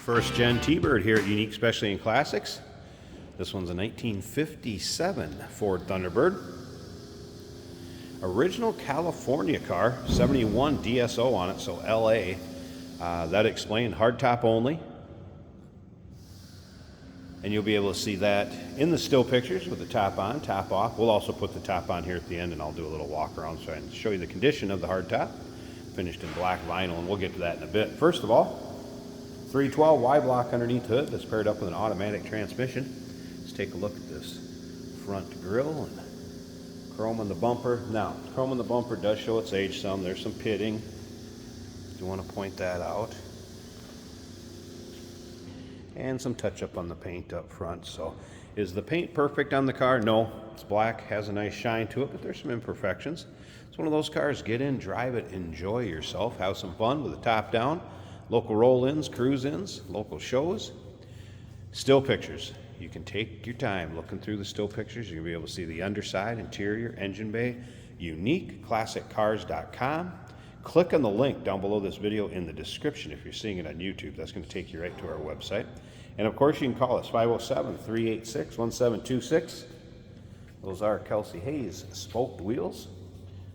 First gen T-Bird here at Unique Specialty and Classics. This one's a 1957 Ford Thunderbird. Original California car, 71 DSO on it, so LA. That explained hardtop only. And you'll be able to see that in the still pictures with the top on, top off. We'll also put the top on here at the end, and I'll do a little walk around so I can show you the condition of the hardtop. Finished in black vinyl, and we'll get to that in a bit. First of all, 312 Y-block underneath the hood that's paired up with an automatic transmission. Let's take a look at this front grille and chrome on the bumper. Now, chrome on the bumper does show its age some. There's some pitting. You want to point that out. And some touch-up on the paint up front. So, is the paint perfect on the car? No. It's black, has a nice shine to it, but there's some imperfections. It's one of those cars, get in, drive it, enjoy yourself, have some fun with the top down. Local roll-ins, cruise-ins, local shows. Still pictures. You can take your time looking through the still pictures. You'll be able to see the underside, interior, engine bay. UniqueClassicCars.com. Click on the link down below this video in the description if you're seeing it on YouTube. That's going to take you right to our website. And of course, you can call us 507-386-1726. Those are Kelsey Hayes spoked wheels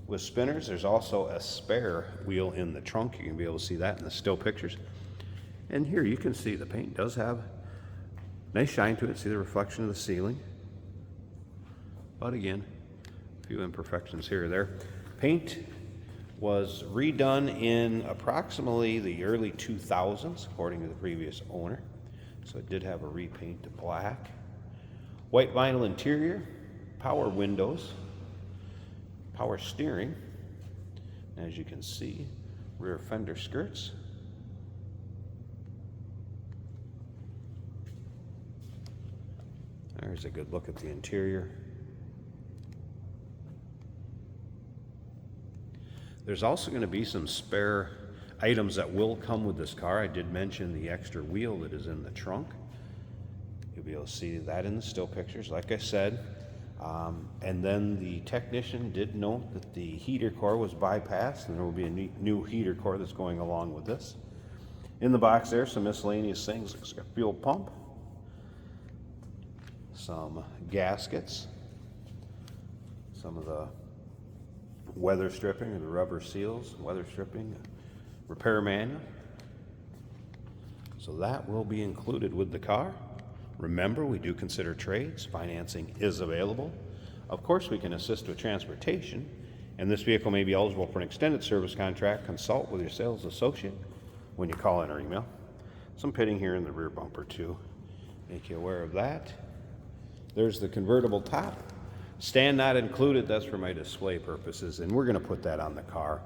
with spinners. There's also a spare wheel in the trunk. You can be able to see that in the still pictures. And here you can see the paint does have nice shine to it. See the reflection of the ceiling. But again, a few imperfections here or there. Paint was redone in approximately the early 2000s, according to the previous owner. So it did have a repaint to black. White vinyl interior, power windows, power steering. As you can see, rear fender skirts. There's a good look at the interior. There's also going to be some spare items that will come with this car. I did mention the extra wheel that is in the trunk. You'll be able to see that in the still pictures, like I said. And then the technician did note that the heater core was bypassed, and there will be a new heater core that's going along with this. In the box there, some miscellaneous things. It's got a fuel pump, some gaskets, some of the weather stripping or the rubber seals, weather stripping, repair manual. So that will be included with the car. Remember, we do consider trades. Financing is available. Of course, we can assist with transportation, and this vehicle may be eligible for an extended service contract. Consult with your sales associate when you call in or email. Some pitting here in the rear bumper too. Make you aware of that. There's the convertible top. Stand not included, that's for my display purposes, and we're going to put that on the car.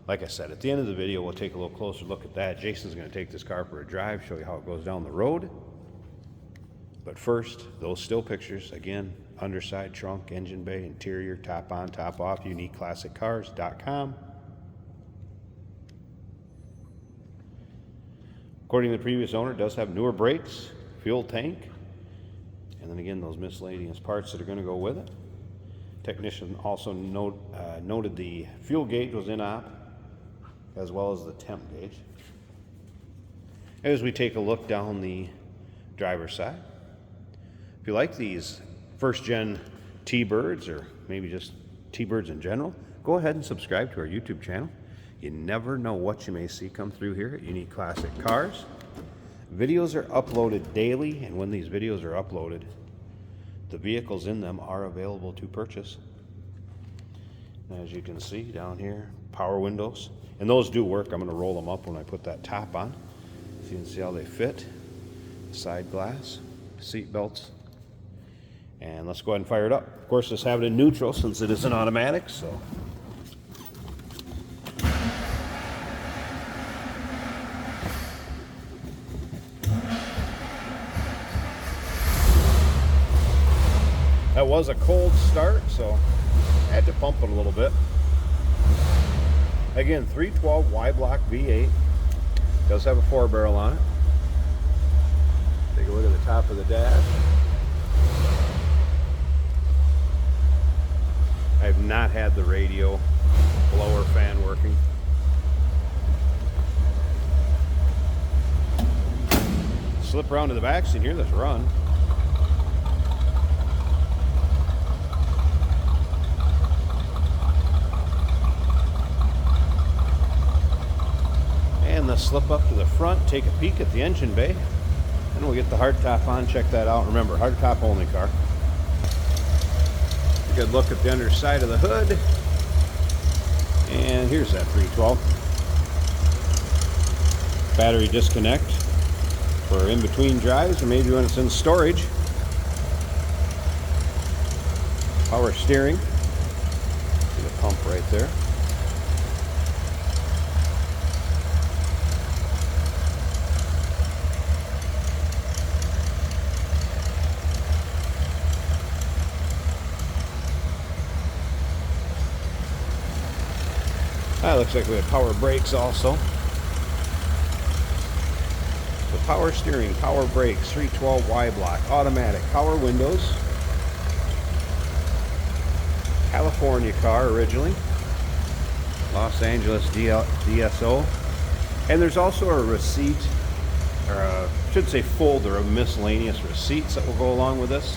Like I said, at the end of the video, we'll take a little closer look at that. Jason's going to take this car for a drive, show you how it goes down the road. But first, those still pictures, again, underside, trunk, engine bay, interior, top on, top off, UniqueClassicCars.com. According to the previous owner, it does have newer brakes, fuel tank, and then again, those miscellaneous parts that are going to go with it. Technician also noted the fuel gauge was in op, as well as the temp gauge. As we take a look down the driver's side, if you like these first-gen T-Birds, or maybe just T-Birds in general, go ahead and subscribe to our YouTube channel. You never know what you may see come through here at Unique Classic Cars. Videos are uploaded daily, and when these videos are uploaded, the vehicles in them are available to purchase. As you can see down here, power windows, and those do work. I'm going to roll them up when I put that top on, so you can see how they fit. Side glass, seat belts, and let's go ahead and fire it up. Of course, let's have it in neutral since it is an automatic, so. That was a cold start, so I had to pump it a little bit. Again, 312 Y-block V8. Does have a 4-barrel on it. Take a look at the top of the dash. I've not had the radio blower fan working. slip around to the back so you can hear this run. And the slip up to the front, take a peek at the engine bay. Then we'll get the hardtop on, check that out. Remember, hardtop only car. A good look at the underside of the hood. And here's that 312. Battery disconnect for in between drives or maybe when it's in storage. Power steering. See the pump right there. Looks like we have power brakes also. So power steering, power brakes, 312Y block, automatic, power windows. California car originally. Los Angeles DSO. And there's also a receipt, or I should say folder of miscellaneous receipts that will go along with this.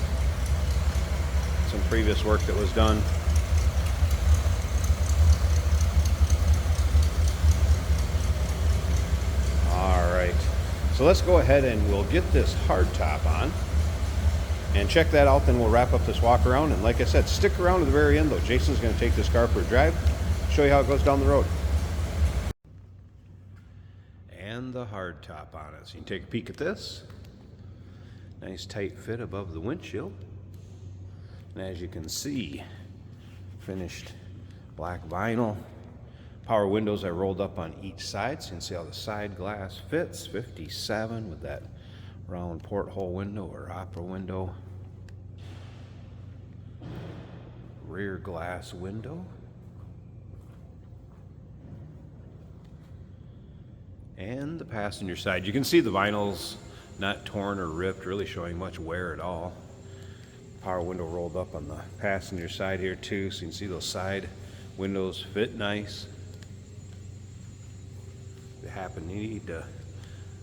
Some previous work that was done. So let's go ahead and we'll get this hardtop on and check that out, then we'll wrap up this walk around. And like I said, stick around to the very end though. Jason's going to take this car for a drive, show you how it goes down the road. And the hardtop on it. So you can take a peek at this. Nice tight fit above the windshield. And as you can see, finished black vinyl. Power windows are rolled up on each side, so you can see how the side glass fits. 57 with that round porthole window or opera window. Rear glass window. And the passenger side. You can see the vinyl's not torn or ripped, really showing much wear at all. Power window rolled up on the passenger side here too, so you can see those side windows fit nice. Happen to need to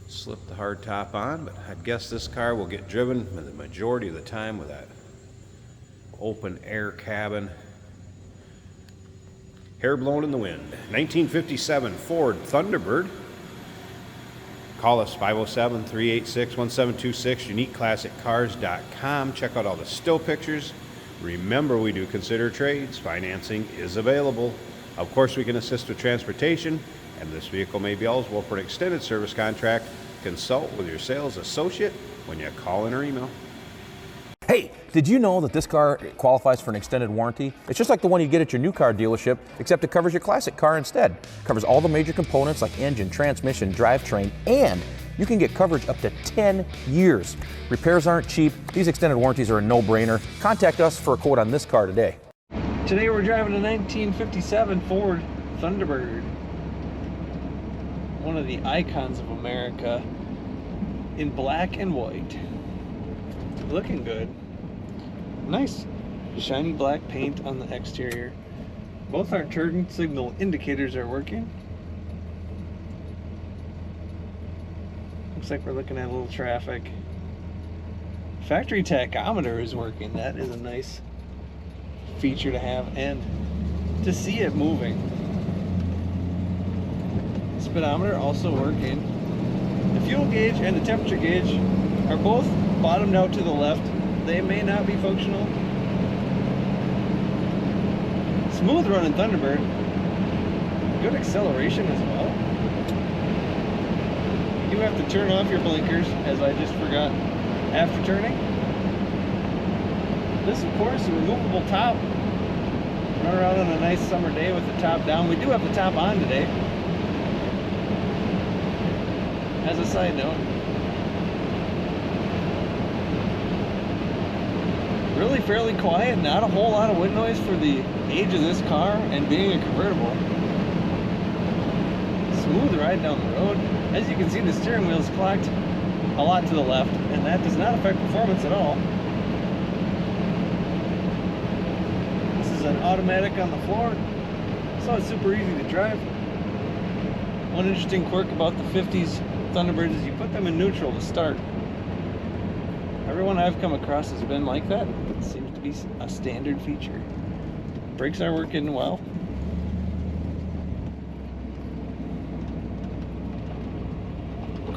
slip the hardtop on, but I'd guess this car will get driven the majority of the time with that open air cabin. Hair blown in the wind. 1957 Ford Thunderbird. Call us 507-386-1726, uniqueclassiccars.com. Check out all the still pictures. Remember, we do consider trades. Financing is available. Of course, we can assist with transportation, and this vehicle may be eligible for an extended service contract. Consult with your sales associate when you call in or email. Hey, did you know that this car qualifies for an extended warranty? It's just like the one you get at your new car dealership, except it covers your classic car instead. It covers all the major components like engine, transmission, drivetrain, and you can get coverage up to 10 years. Repairs aren't cheap. These extended warranties are a no-brainer. Contact us for a quote on this car today. Today we're driving a 1957 Ford Thunderbird. One of the icons of America, in black and white. Looking good. Nice shiny black paint on the exterior. Both our turn signal indicators are working. Looks like we're looking at a little traffic. Factory tachometer is working. That is a nice feature to have, and to see it moving. Speedometer also working. The fuel gauge and the temperature gauge are both bottomed out to the left. They may not be functional. Smooth running Thunderbird. Good acceleration as well. You have to turn off your blinkers, as I just forgot after turning. This, of course, a removable top. Run around on a nice summer day with the top down. We do have the top on today. As a side note, really fairly quiet, not a whole lot of wind noise for the age of this car and being a convertible. Smooth ride down the road. As you can see, the steering wheel is clocked a lot to the left, and that does not affect performance at all. This is an automatic on the floor, so it's super easy to drive. One interesting quirk about the 50s Thunderbirds is you put them in neutral to start, Everyone I've come across has been like that. It seems to be a standard feature. Brakes are working well.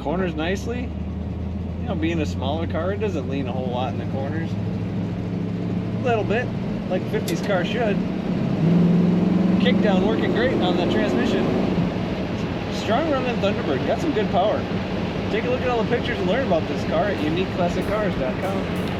Corners nicely. You know, being a smaller car, it doesn't lean a whole lot in the corners. A little bit, like a 50s car should. Kickdown working great on the transmission. Strong run than Thunderbird, got some good power. Take a look at all the pictures and learn about this car at uniqueclassiccars.com.